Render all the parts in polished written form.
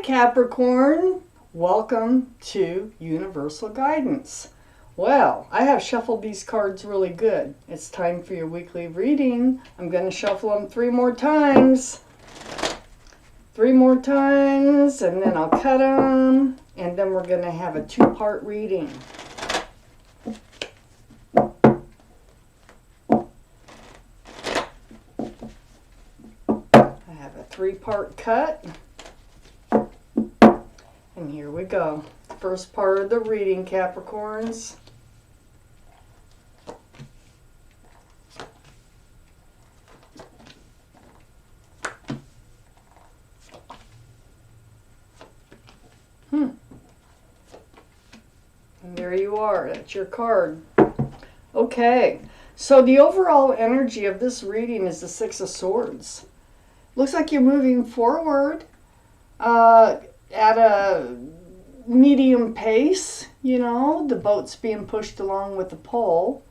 Capricorn, welcome to Universal Guidance. Well, I have shuffled these cards really good. It's time for your weekly reading. I'm going to shuffle them 3 more times. 3 more times, and then I'll cut them, and then we're going to have a 2-part reading. I have a 3-part cut. And here we go. First part of the reading, Capricorns. And there you are. That's your card. Okay. So the overall energy of this reading is the 6 of Swords. Looks like you're moving forward. At a medium pace, you know, the boat's being pushed along with the pole.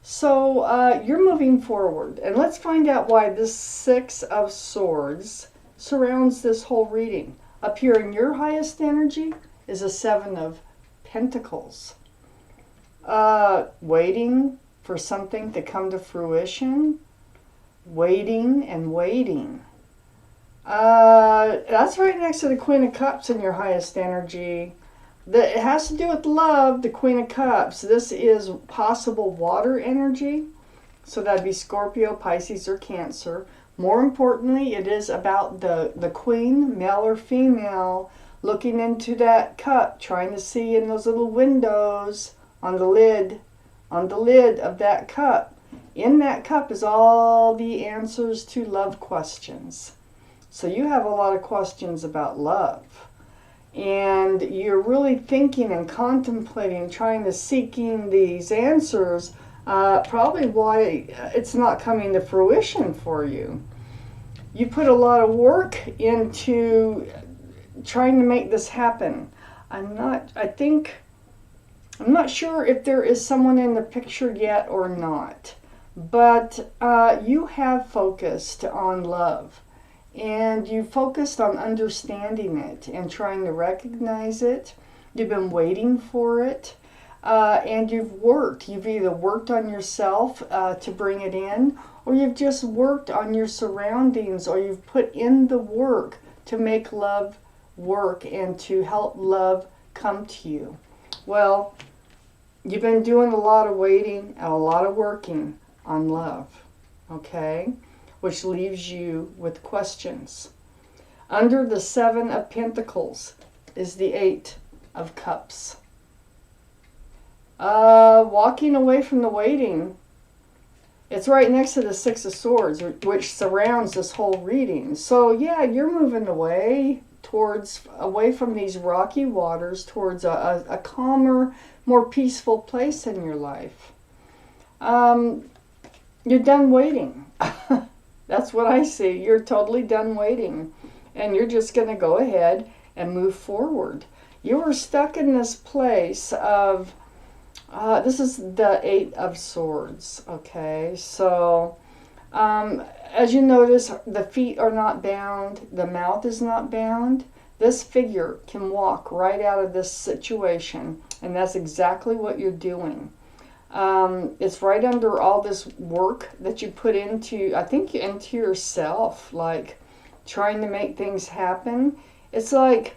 So you're moving forward. And let's find out why this 6 of Swords surrounds this whole reading. Up here in your highest energy is a 7 of Pentacles. Waiting for something to come to fruition. Waiting and waiting. That's right next to the Queen of Cups in your highest energy. It has to do with love, the Queen of Cups. This is possible water energy. So that'd be Scorpio, Pisces, or Cancer. More importantly, it is about the Queen, male or female, looking into that cup, trying to see in those little windows on the lid of that cup. In that cup is all the answers to love questions. So you have a lot of questions about love, and you're really thinking and contemplating, trying to seeking these answers, probably why it's not coming to fruition for you. You put a lot of work into trying to make this happen. I'm not sure if there is someone in the picture yet or not, but you have focused on love. And you focused on understanding it and trying to recognize it. You've been waiting for it. And you've worked. You've either worked on yourself to bring it in, or you've just worked on your surroundings, or you've put in the work to make love work and to help love come to you. Well, you've been doing a lot of waiting and a lot of working on love. Okay? Which leaves you with questions. Under the 7 of Pentacles is the 8 of Cups. Walking away from the waiting. It's right next to the 6 of Swords, which surrounds this whole reading. So yeah, you're moving away from these rocky waters towards a calmer, more peaceful place in your life. You're done waiting. That's what I see. You're totally done waiting. And you're just going to go ahead and move forward. You were stuck in this place of, this is the 8 of Swords. Okay, so as you notice, the feet are not bound. The mouth is not bound. This figure can walk right out of this situation. And that's exactly what you're doing. It's right under all this work that you put into, I think, into yourself, like trying to make things happen. It's like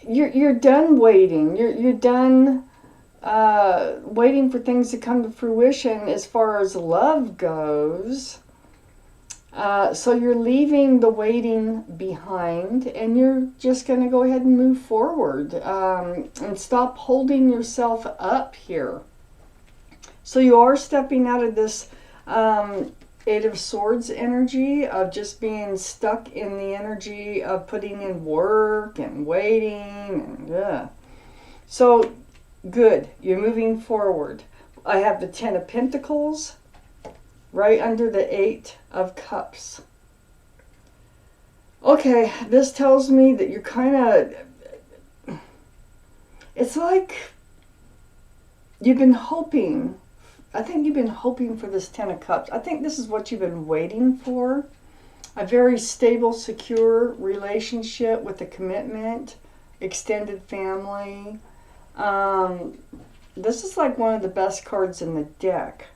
you're done waiting. You're done waiting for things to come to fruition as far as love goes. So you're leaving the waiting behind, and you're just going to go ahead and move forward and stop holding yourself up here. So you are stepping out of this 8 of Swords energy of just being stuck in the energy of putting in work and waiting. And, So good. You're moving forward. I have the 10 of Pentacles right under the 8 of Cups. Okay, this tells me that you're kind of... It's like you've been hoping... I think you've been hoping for this 10 of Cups. I think this is what you've been waiting for. a very stable, secure relationship with a commitment, extended family. This is like one of the best cards in the deck.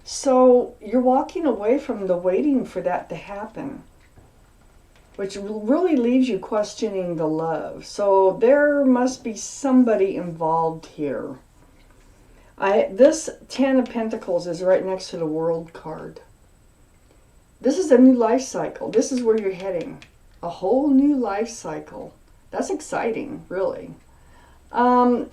So you're walking away from the waiting for that to happen, which really leaves you questioning the love. So there must be somebody involved here. This 10 of Pentacles is right next to the World card. This is a new life cycle. This is where you're heading. A whole new life cycle. That's exciting, really. And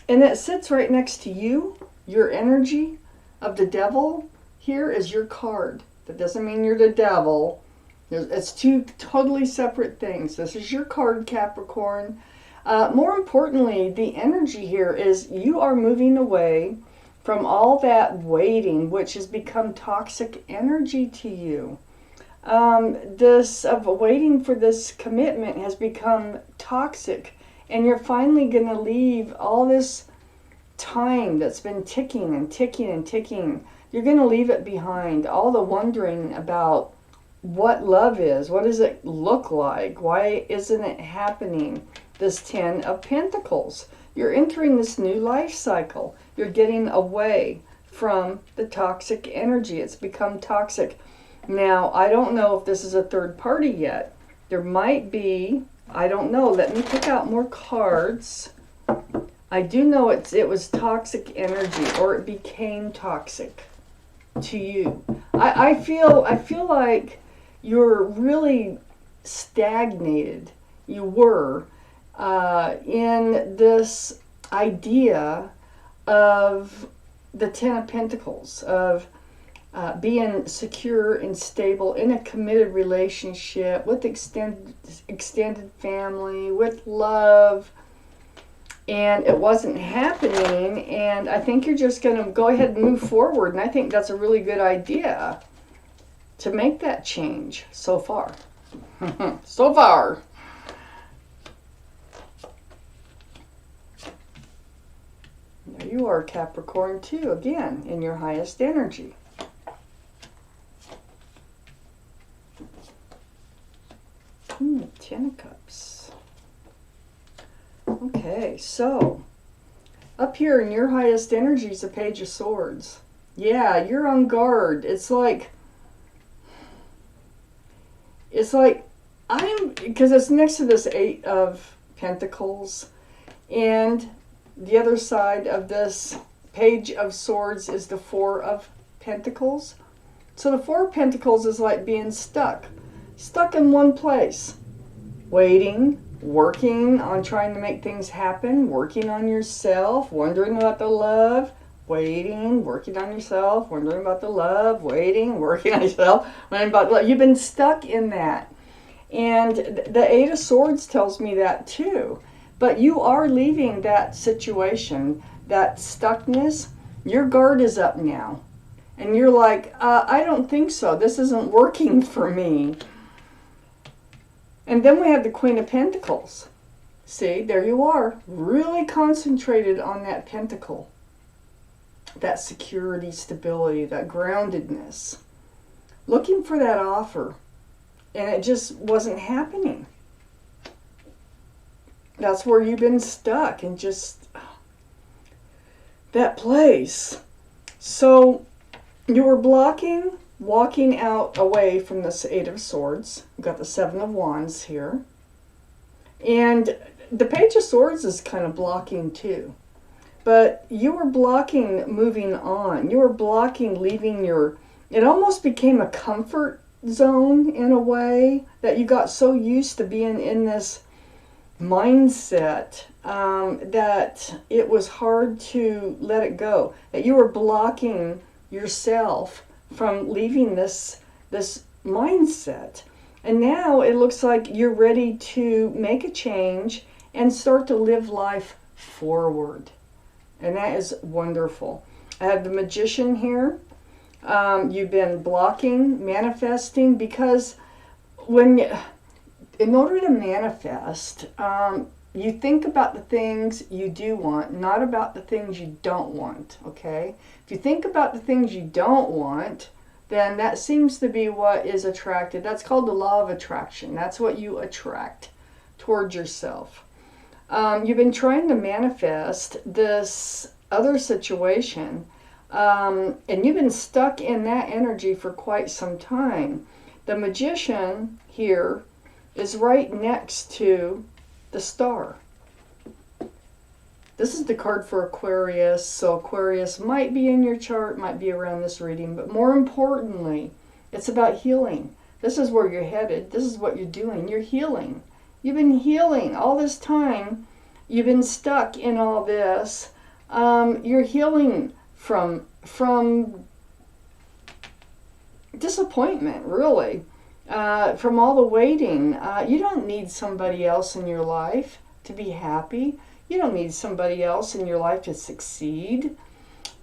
it sits right next to you. Your energy of the Devil here is your card. That doesn't mean you're the devil. It's two totally separate things. This is your card, Capricorn. More importantly, the energy here is you are moving away from all that waiting, which has become toxic energy to you. This of waiting for this commitment has become toxic, and you're finally going to leave all this time that's been ticking and ticking and ticking. You're going to leave it behind. All the wondering about what love is. What does it look like? Why isn't it happening? This 10 of Pentacles. You're entering this new life cycle. You're getting away from the toxic energy. It's become toxic. Now, I don't know if this is a third party yet. There might be. I don't know. Let me pick out more cards. I do know it was toxic energy, or it became toxic to you. I feel like you're really stagnated. You were in this idea of the 10 of Pentacles, of being secure and stable in a committed relationship with extended family, with love, and it wasn't happening. And I think you're just going to go ahead and move forward, and I think that's a really good idea to make that change so far. So far. There you are, Capricorn, too, again, in your highest energy. Ten of Cups. Okay, so up here in your highest energy is the Page of Swords. Yeah, you're on guard. It's like because it's next to this 8 of Pentacles, and the other side of this Page of Swords is the 4 of Pentacles. So the 4 of Pentacles is like being stuck in one place, waiting, working on trying to make things happen, working on yourself, wondering about the love, waiting, working on yourself, wondering about the love, waiting, working on yourself, wondering about love. You've been stuck in that. And the 8 of Swords tells me that too. But you are leaving that situation, that stuckness. Your guard is up now. And you're like, I don't think so. This isn't working for me. And then we have the Queen of Pentacles. See, there you are. Really concentrated on that pentacle. That security, stability, that groundedness. Looking for that offer. And it just wasn't happening. That's where you've been stuck in just that place. So you were walking out away from this 8 of Swords. We've got the 7 of Wands here. And the Page of Swords is kind of blocking too. But you were blocking moving on. You were blocking leaving your... It almost became a comfort zone in a way, that you got so used to being in this mindset that it was hard to let it go. That you were blocking yourself from leaving this mindset. And now it looks like you're ready to make a change and start to live life forward. And that is wonderful. I have the Magician here. You've been blocking, manifesting, because in order to manifest, you think about the things you do want, not about the things you don't want, okay? If you think about the things you don't want, then that seems to be what is attracted. That's called the law of attraction. That's what you attract toward yourself. You've been trying to manifest this other situation, and you've been stuck in that energy for quite some time. The Magician here is right next to the Star. This is the card for Aquarius, so Aquarius might be in your chart, might be around this reading, but more importantly, it's about healing. This is where you're headed. This is what you're doing. You're healing. You've been healing all this time. You've been stuck in all this. You're healing from disappointment, really, from all the waiting. You don't need somebody else in your life to be happy. You don't need somebody else in your life to succeed.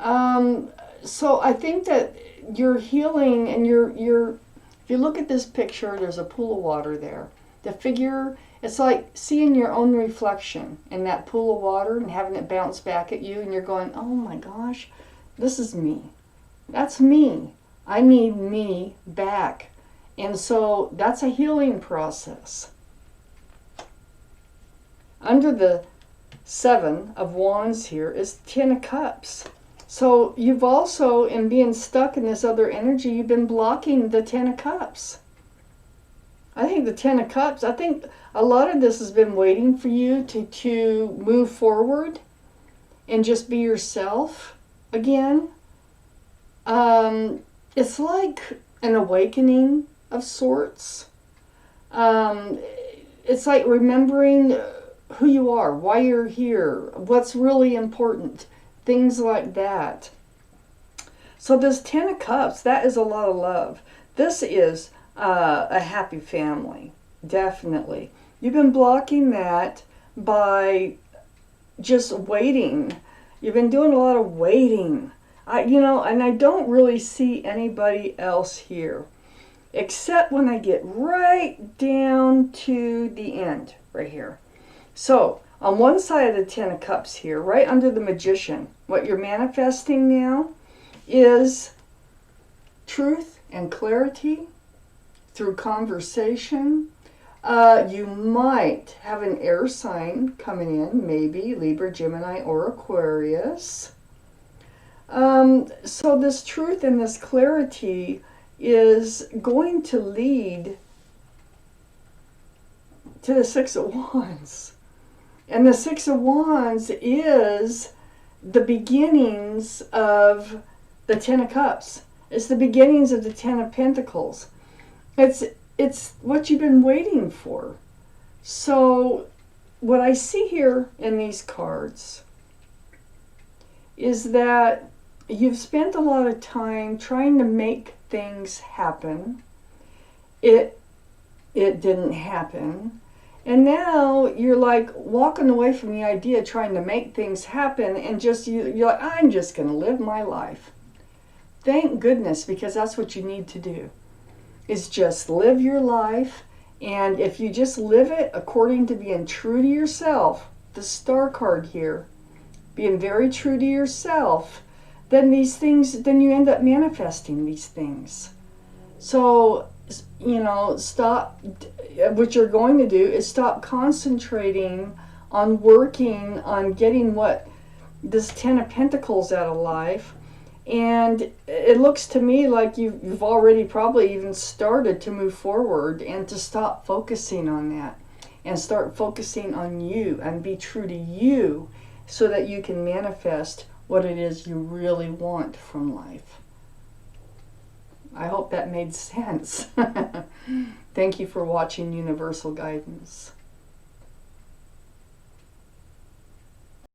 So I think that you're healing, and you're. If you look at this picture, there's a pool of water there. The figure, it's like seeing your own reflection in that pool of water and having it bounce back at you, and you're going, oh my gosh, this is me. That's me. I need me back. And so that's a healing process. Under the 7 of Wands here is 10 of Cups. So you've also, in being stuck in this other energy, you've been blocking the 10 of Cups. I think the 10 of Cups, I think a lot of this has been waiting for you to move forward and just be yourself again. It's like an awakening of sorts. It's like remembering who you are, why you're here, what's really important, things like that. So this 10 of Cups, that is a lot of love. This is a happy family, definitely. You've been blocking that by just waiting. You've been doing a lot of waiting. And I don't really see anybody else here, except when I get right down to the end, right here. So, on one side of the 10 of Cups here, right under the Magician, what you're manifesting now is truth and clarity through conversation. You might have an air sign coming in, maybe Libra, Gemini, or Aquarius. So this truth and this clarity is going to lead to the 6 of Wands. And the 6 of Wands is the beginnings of the 10 of Cups. It's the beginnings of the 10 of Pentacles. It's what you've been waiting for. So what I see here in these cards is that you've spent a lot of time trying to make things happen. It didn't happen. And now you're like walking away from the idea of trying to make things happen, and just you're like, I'm just going to live my life. Thank goodness, because that's what you need to do, is just live your life. And if you just live it according to being true to yourself, the Star card here, being very true to yourself, then these things, then you end up manifesting these things. So, stop. What you're going to do is stop concentrating on working on getting what this 10 of Pentacles out of life. And it looks to me like you've already probably even started to move forward, and to stop focusing on that and start focusing on you and be true to you, so that you can manifest what it is you really want from life. I hope that made sense. Thank you for watching Universal Guidance.